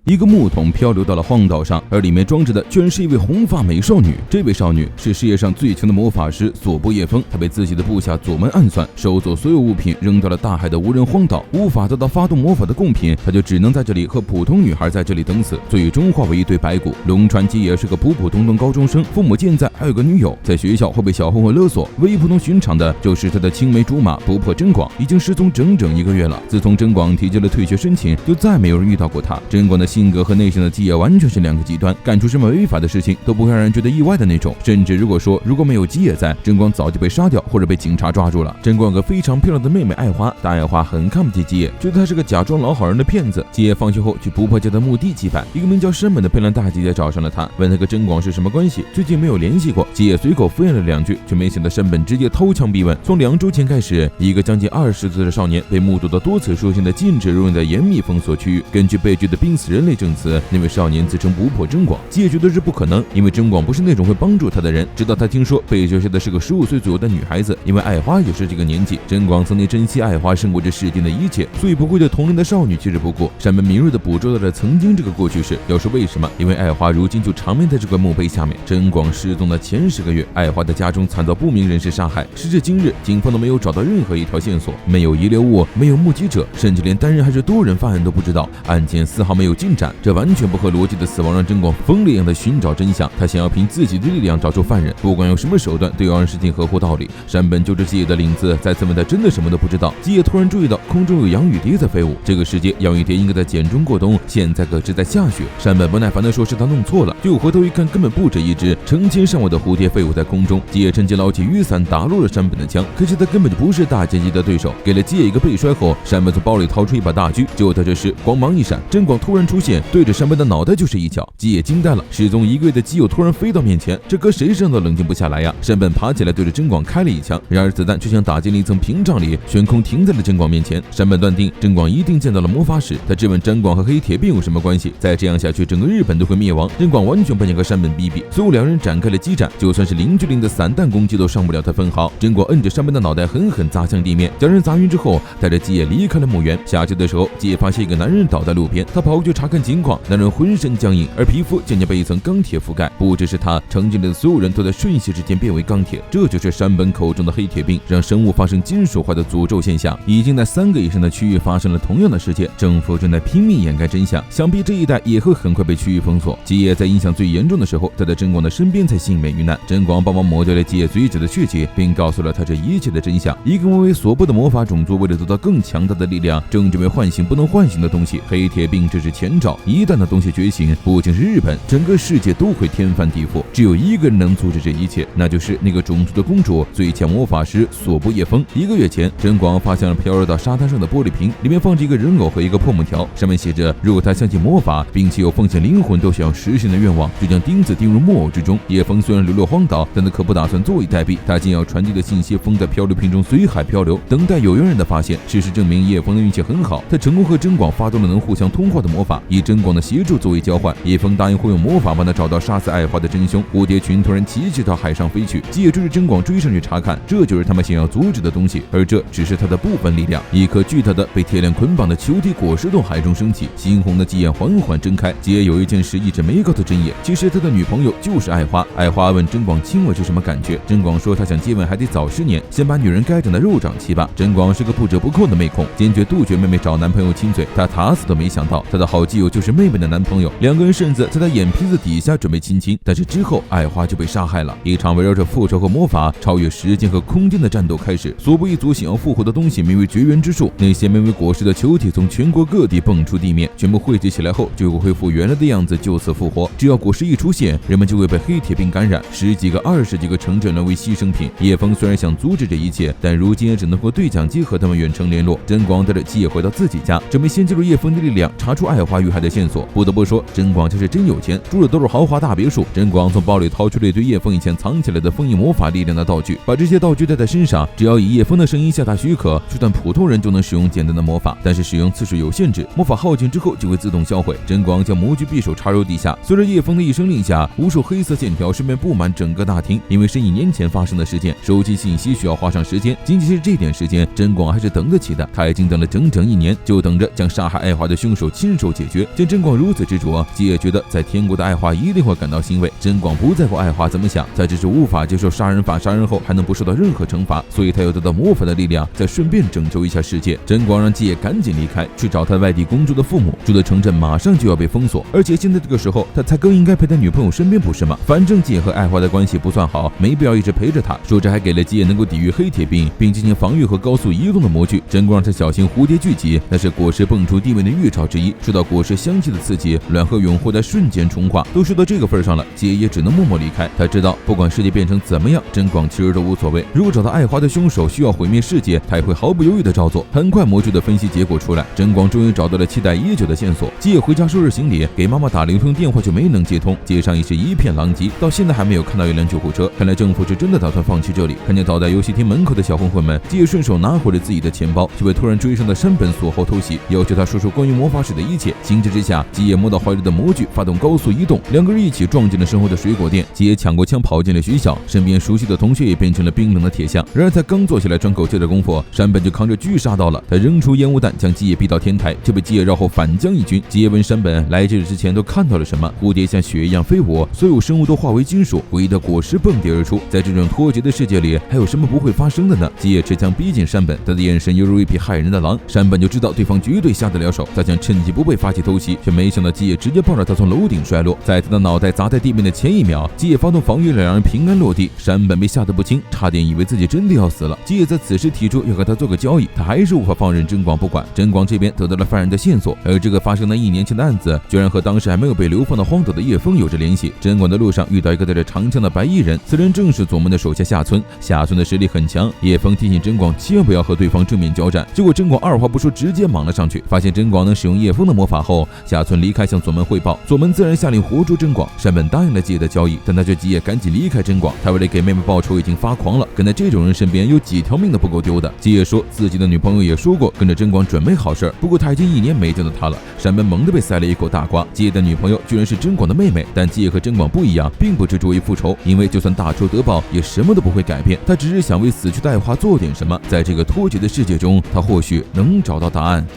一个木桶漂流到了荒岛上，而里面装着的居然是一位红发美少女。这位少女是世界上最强的魔法师索波叶枫，她被自己的部下左门暗算，收走所有物品，扔到了大海的无人荒岛，无法得到发动魔法的贡品，她就只能在这里和普通女孩在这里等死，最终化为一堆白骨。龙川基也是个普普通通高中生，父母健在，还有个女友，在学校会被小混混勒索。唯一不同寻常的就是他的青梅竹马不破真广已经失踪整整1个月了。自从真广提交了退学申请，就再没有人遇到过他。真广的性格和内向的基野完全是2个极端，干出什么违法的事情都不会让人觉得意外的那种。甚至如果没有基野在，真广早就被杀掉或者被警察抓住了。真广有个非常漂亮的妹妹爱花，但爱花很看不起基野，觉得他是个假装老好人的骗子。基野放学后去不破家的墓地祭拜，一个名叫山本的漂亮大姐姐找上了他，问他和真广是什么关系，最近没有联系过。基野随口敷衍了2句，却没想到山本直接掏枪逼问。从2周前开始，一个将近20岁的少年被目睹到多次出现的禁止入境的严密封锁区域。根据被拒的濒死人类证词，那位少年自称不破真广，基野觉得这不可能，因为真广不是那种会帮助他的人。直到他听说被救下的是个15岁左右的女孩子，因为爱花也是这个年纪，真广曾经珍惜爱花胜过这世间的一切，所以不会对同龄的少女弃之不顾。山本敏锐地捕捉到了曾经这个过去式。要说为什么，因为爱花如今就长眠在这块墓碑下面。真广失踪的前10个月，爱花的家中惨遭不明人士杀害，时至今日，警方都没有找到任何一条线索，没有遗留物，没有目击者，甚至连单人还是多人犯案都不知道，案件丝毫没有进展。这完全不合逻辑的死亡让真广疯了一样的寻找真相，他想要凭自己的力量找出犯人，不管用什么手段都要让事情合乎道理。山本就着基野的领子，再次问他真的什么都不知道。基野突然注意到空中有洋雨蝶在飞舞，这个世界洋雨蝶应该在茧中过冬，现在可是在下雪。山本不耐烦地说是他弄错了，结果回头一看，根本不止一只，成千上万的蝴蝶飞舞在空中。基野趁机捞起雨伞打落了山本的枪，可是他根本就不是大姐姐的对手。给了基野一个背摔后，山本从包里掏出一把大狙，就在这时光芒一闪，真广突然出现，对着山本的脑袋就是一脚。基野惊呆了，失踪1个月的基友突然飞到面前，这搁谁身上都冷静不下来呀。山本爬起来对着真广开了一枪，然而子弹却像打进了一层屏障里，悬空停在了真广面前。山本断定真广一定见到了魔法使，他质问真广和黑铁兵有什么关系，再这样下去整个日本都会灭亡。真广完全不想和山本逼逼，最后2人展开了激战，就算是零距离的散弹攻击都伤不了他分毫。真广摁着山本的脑袋狠狠砸向地面，将人砸晕之后，带着基野离开了墓园。下去的时候，基野发现一个男人倒在路边，他跑过去查看情况，男人浑身僵硬，而皮肤渐渐被一层钢铁覆盖，不只是他，城镇里的所有人都在瞬息之间变为钢铁。这就是山本口中的黑铁病，让生物发生金属化的诅咒现象。已经在3个以上的区域发生了同样的事件，政府正在拼命掩盖真相，想必这一带也会很快被区域封锁。基野在影响最严重的时候，他在真广的身边才幸免于难。真广帮忙抹掉了基野嘴角的血迹，并告诉了他这一切的真相。一个名为索波的魔法种族，为了得到更强大的力量，正准备唤醒不能唤醒的东西。黑铁病只是前兆，一旦那东西觉醒，不仅是日本，整个世界都会天翻地覆。只有一个人能阻止这一切，那就是那个种族的公主，最强魔法师索波叶枫。1个月前，真广发现了飘落到沙滩上的玻璃瓶，里面放着一个人偶和一个破木条，上面写着：如果他相信魔法，并且有奉献灵魂都想要实现的愿望，就将钉子钉入木偶之中。叶枫虽然流落荒岛，但他可不打算坐以待毙，他将要传递的信息封在漂流瓶中随海漂流，等待有缘人的发现。事实证明，叶枫的运气很好，他成功和真广发动了能互相通话的魔法，以真广的协助作为交换。叶枫答应会用魔法帮他找到杀死爱花的真凶。蝴蝶群突然齐齐到海上飞去，基野追着真广追上去查看，这就是他们想要阻止的东西，而这只是他的部分力量。一颗巨大的被铁链捆绑的球体果实从海中升起，猩红的鸡眼缓缓睁开。基野有一件事一直没告诉真野，其实他的女朋友就是爱花。爱花问真广亲吻是什么感觉，真广说他想接吻还得早10年，先把女人该长的肉长齐吧。真广是个不折不扣的妹控，坚决杜绝妹妹找男朋友亲嘴。他打死都没想到他的好基友就是妹妹的男朋友，2个人甚至在他眼皮子底下准备亲亲，但是之后爱花就被杀害了。一场围绕着复仇和魔法超越时间和空间的战斗开始。索波一族想要复活的东西名为绝缘之树，那些名为果实的球体从全国各地蹦出地面，全部汇集起来后就会恢复原来的样子，就此复活。只要果实一出现，人们就会被黑铁病感染，10几个、20几个城镇沦为牺牲品。叶枫虽然想阻止这一切，但如今也只能和对讲机和他们远程联络。真广带着基野回到自己家，准备先借助叶枫的力量查出爱花遇害的线索。不得不说，真广就是真有钱，住的都是豪华大别墅。真广从包里掏出了一堆叶枫以前藏起来的封印魔法力量的道具，把这些道具带在身上，只要以叶枫的声音下达许可，就算普通人就能使用简单的魔法，但是使用次数有限制，魔法耗尽之后就会自动销毁。真广将模具匕首插入地下，随着叶枫的一声令下，无数黑色线条顺便布满整个大厅。因为是1年前发生的事件，收集信息需要花上时间，仅仅是这点时间，真广还是等得起的。他已经等了整整1年，就等着将杀害爱花的凶手亲手解决。决。见真广如此执着，吉野觉得在天国的爱花一定会感到欣慰。真广不在乎爱花怎么想，他只是无法接受杀人法杀人后还能不受到任何惩罚，所以他要得到魔法的力量，再顺便拯救一下世界。真广让吉野赶紧离开，去找他外地工作的父母，住的城镇马上就要被封锁，而且现在这个时候他才更应该陪在女朋友身边，不是吗？反正吉野和爱花的关系不算好，没必要一直陪着他。说着还给了吉野能够抵御黑铁兵并进行防御和高速移动的模具。真广才小心蝴蝶聚集，那是果实蹦出地面的预兆之一，受到果实香气的刺激，卵和蛹会在瞬间重化。都说到这个份上了，吉野也只能默默离开。他知道不管世界变成怎么样，真广其实都无所谓。如果找到爱花的凶手需要毁灭世界，他也会毫不犹豫的照做。很快模具的分析结果出来，真广终于找到了期待已久的线索。吉野回家收拾行李，给妈妈打了一通电话，却没能接通，街上已是一片狼藉，到现在还没有看到一辆救护车。看来政府是真的打算放弃这里。看见倒在游戏厅门口的小混混们，吉野顺手拿回了自己的钱包，就被突然追上的山本锁后偷袭，要求他说出关于魔法使的一切。情急之下，吉野摸到怀里的模具，发动高速移动，两个人一起撞进了身后的水果店。吉野抢过枪跑进了学校，身边熟悉的同学也变成了冰冷的铁像。然而才刚坐下来喘口气的功夫，山本就扛着狙杀到了。他扔出烟雾弹，将吉野逼到天台，就被吉野绕后反将一军。吉野问山本来这里之前都看到了什么？蝴蝶像雪一样飞舞，所有生物都化为金属，唯一的果实蹦迪而出。在这种脱节的世界里，还有什么不会发生的呢？吉野持枪逼近山本，他的眼神犹如一匹害人的狼。山本就知道对方绝对下得了手，他想趁机不备发起偷袭，却没想到吉野直接抱着他从楼顶摔落。在他的脑袋砸在地面的前一秒，吉野发动防御，两人平安落地。山本被吓得不轻，差点以为自己真的要死了。吉野在此时提出要和他做个交易，他还是无法放任真广不管。真广这边得到了犯人的线索，而这个发生在1年前的案子，居然和当时还没有被流放到荒岛的叶枫有着联系。真广的路上遇到一个带着长枪的白衣人，此人正是佐门的手下下村。下村的实力很强，叶枫提醒真广千万不要和对方正面交战。结果真广二话不说，直接莽了上去。发现真广能使用叶枫的魔法后，下村离开向佐门汇报，佐门自然下令活捉真广。山本答应了吉野的交易，但他却急也赶紧离开真广。他为了给妹妹报仇已经发狂了，跟在这种人身边有几条命都不够丢的。吉野说自己的女朋友也说过跟着真广准没好事，不过他已经1年没见到她了。山本猛地被塞了一口大瓜，吉野的女朋友居然是真广的妹妹。但吉野和真广不一样，并不执着于复仇，因为就算大仇得报，也什么都不会改变。他只是想为死去的爱花做点什么，在这个脱节的世界中，他或许能找到答案。